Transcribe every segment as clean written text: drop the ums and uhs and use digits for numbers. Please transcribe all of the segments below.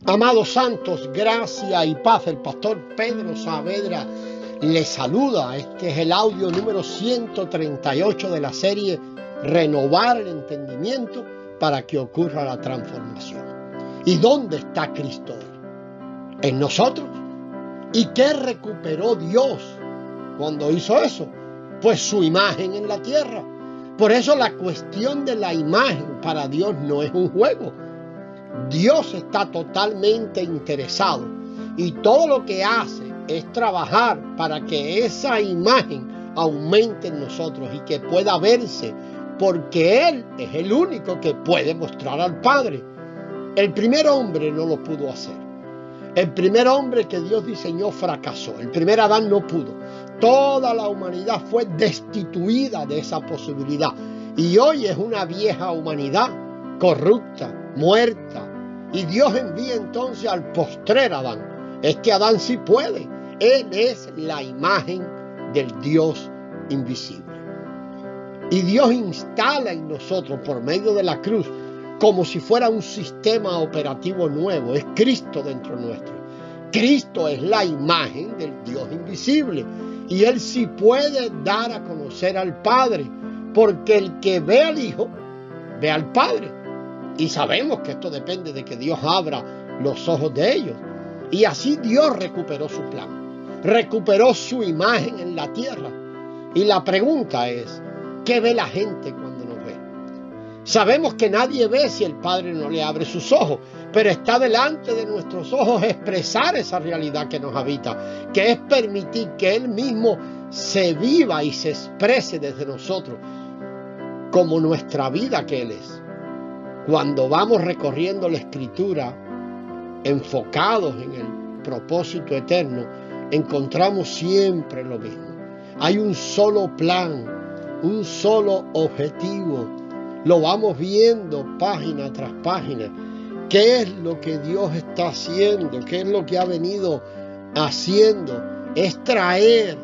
Amados santos, gracia y paz. El pastor Pedro Saavedra les saluda. Este es el audio número 138 de la serie Renovar el entendimiento para que ocurra la transformación. ¿Y dónde está Cristo hoy? ¿En nosotros? ¿Y qué recuperó Dios cuando hizo eso? Pues su imagen en la tierra. Por eso la cuestión de la imagen para Dios no es un juego. Dios está totalmente interesado y todo lo que hace es trabajar para que esa imagen aumente en nosotros y que pueda verse, porque Él es el único que puede mostrar al Padre. El primer hombre no lo pudo hacer. El primer hombre que Dios diseñó fracasó. El primer Adán no pudo. Toda la humanidad fue destituida de esa posibilidad. Y hoy es una vieja humanidad corrupta, muerta. Y Dios envía entonces al postrer Adán. Este Adán sí puede. Él es la imagen del Dios invisible. Y Dios instala en nosotros por medio de la cruz como si fuera un sistema operativo nuevo. Es Cristo dentro nuestro. Cristo es la imagen del Dios invisible. Y Él sí puede dar a conocer al Padre. Porque el que ve al Hijo, ve al Padre. Y sabemos que esto depende de que Dios abra los ojos de ellos. Y así Dios recuperó su plan. Recuperó su imagen en la tierra. Y la pregunta es, ¿qué ve la gente cuando nos ve? Sabemos que nadie ve si el Padre no le abre sus ojos. Pero está delante de nuestros ojos expresar esa realidad que nos habita. Que es permitir que Él mismo se viva y se exprese desde nosotros. Como nuestra vida que Él es. Cuando vamos recorriendo la Escritura, enfocados en el propósito eterno, encontramos siempre lo mismo. Hay un solo plan, un solo objetivo. Lo vamos viendo página tras página. ¿Qué es lo que Dios está haciendo? ¿Qué es lo que ha venido haciendo? Es traer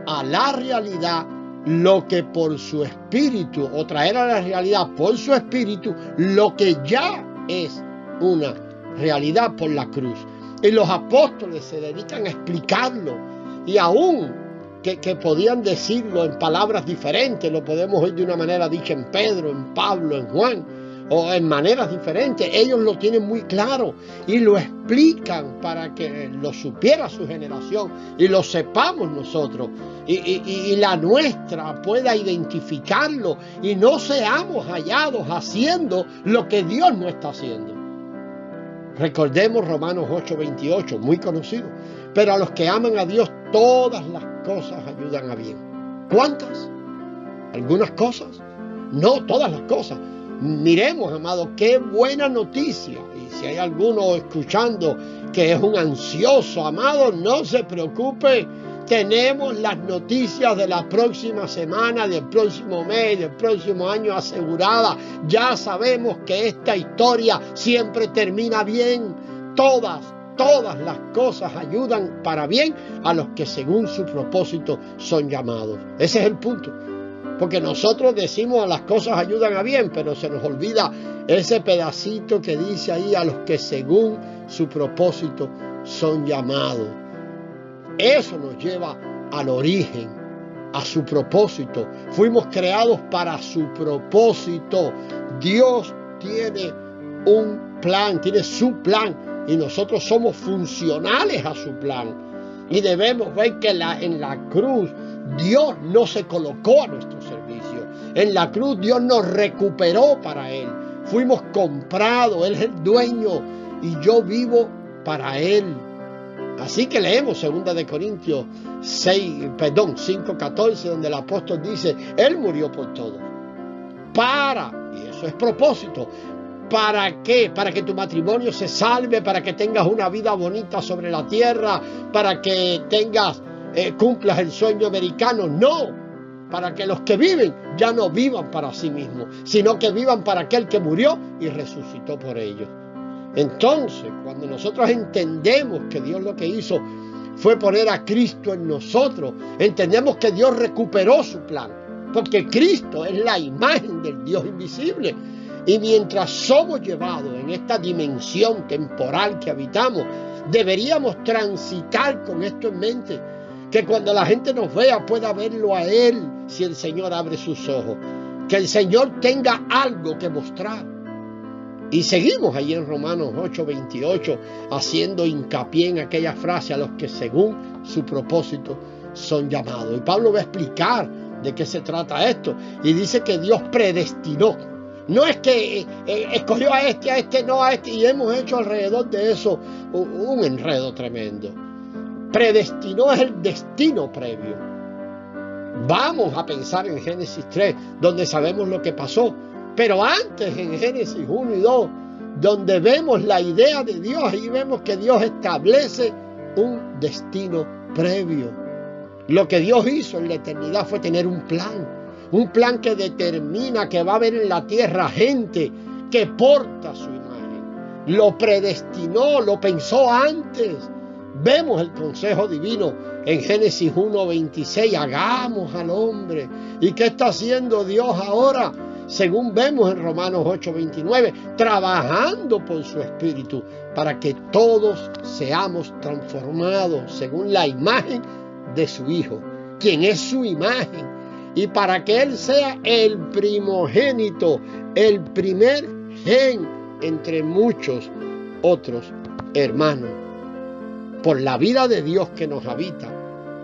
a la realidad lo que por su espíritu, o traer a la realidad por su espíritu, lo que ya es una realidad por la cruz. Y los apóstoles se dedican a explicarlo, y aún que podían decirlo en palabras diferentes, lo podemos oír de una manera dicha en Pedro, en Pablo, en Juan, o en maneras diferentes. Ellos lo tienen muy claro y lo explican para que lo supiera su generación y lo sepamos nosotros y la nuestra pueda identificarlo y no seamos hallados haciendo lo que Dios no está haciendo. Recordemos Romanos 8:28, muy conocido. Pero a los que aman a Dios, todas las cosas ayudan a bien. ¿Cuántas? ¿Algunas cosas? No, todas las cosas. Miremos, amado, qué buena noticia. Y si hay alguno escuchando que es un ansioso, amado, no se preocupe. Tenemos las noticias de la próxima semana, del próximo mes, del próximo año aseguradas. Ya sabemos que esta historia siempre termina bien. Todas las cosas ayudan para bien a los que según su propósito son llamados. Ese es el punto. Porque nosotros decimos las cosas ayudan a bien, pero se nos olvida ese pedacito que dice ahí a los que según su propósito son llamados. Eso nos lleva al origen, a su propósito. Fuimos creados para su propósito. Dios tiene un plan, tiene su plan y nosotros somos funcionales a su plan. Y debemos ver que en la cruz Dios no se colocó a nuestro servicio. En la cruz Dios nos recuperó para Él. Fuimos comprados, Él es el dueño y yo vivo para Él. Así que leemos 2 de Corintios 5:14, donde el apóstol dice, Él murió por todos. Y eso es propósito. ¿Para qué? Para que tu matrimonio se salve, para que tengas una vida bonita sobre la tierra, para que cumplas el sueño americano. No, para que los que viven ya no vivan para sí mismos, sino que vivan para aquel que murió y resucitó por ellos. Entonces, cuando nosotros entendemos que Dios lo que hizo fue poner a Cristo en nosotros, entendemos que Dios recuperó su plan, porque Cristo es la imagen del Dios invisible. Y mientras somos llevados en esta dimensión temporal que habitamos, deberíamos transitar con esto en mente, que cuando la gente nos vea pueda verlo a Él si el Señor abre sus ojos, que el Señor tenga algo que mostrar. Y seguimos allí en Romanos 8:28 haciendo hincapié en aquella frase: a los que según su propósito son llamados. Y Pablo va a explicar de qué se trata esto, y dice que Dios predestinó. No es que escogió a este no, a este, y hemos hecho alrededor de eso un enredo tremendo. Predestinó es el destino previo. Vamos a pensar en Génesis 3, donde sabemos lo que pasó. Pero antes, en Génesis 1 y 2, donde vemos la idea de Dios, ahí vemos que Dios establece un destino previo. Lo que Dios hizo en la eternidad fue tener un plan que determina que va a haber en la tierra gente que porta su imagen. Lo predestinó, lo pensó antes. Vemos el consejo divino en Génesis 1:26, hagamos al hombre. ¿Y qué está haciendo Dios ahora? Según vemos en Romanos 8:29, trabajando por su espíritu para que todos seamos transformados según la imagen de su Hijo, quien es su imagen, y para que Él sea el primogénito, el primer gen entre muchos otros hermanos. Por la vida de Dios que nos habita,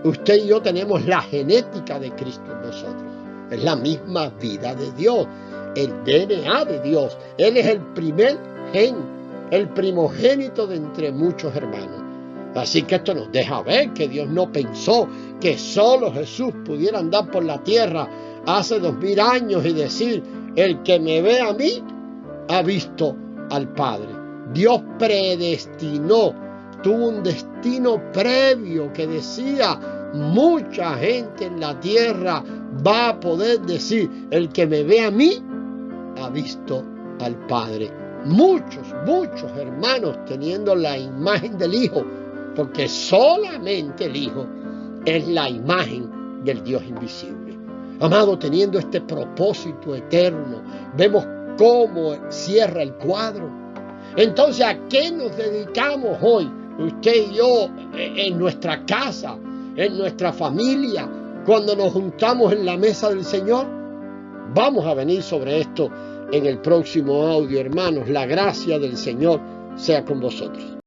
usted y yo tenemos la genética de Cristo en nosotros. Es la misma vida de Dios, el DNA de Dios. Él es el primer gen, el primogénito de entre muchos hermanos. Así que esto nos deja ver que Dios no pensó que solo Jesús pudiera andar por la tierra hace 2000 años y decir: el que me ve a mí ha visto al Padre. Dios predestinó, tuvo un destino previo que decía: mucha gente en la tierra va a poder decir: el que me ve a mí ha visto al Padre. Muchos hermanos teniendo la imagen del Hijo, porque solamente el Hijo es la imagen del Dios invisible. Amado, teniendo este propósito eterno, vemos cómo cierra el cuadro. Entonces, ¿a qué nos dedicamos hoy, usted y yo, en nuestra casa, en nuestra familia, cuando nos juntamos en la mesa del Señor? Vamos a venir sobre esto en el próximo audio, hermanos. La gracia del Señor sea con vosotros.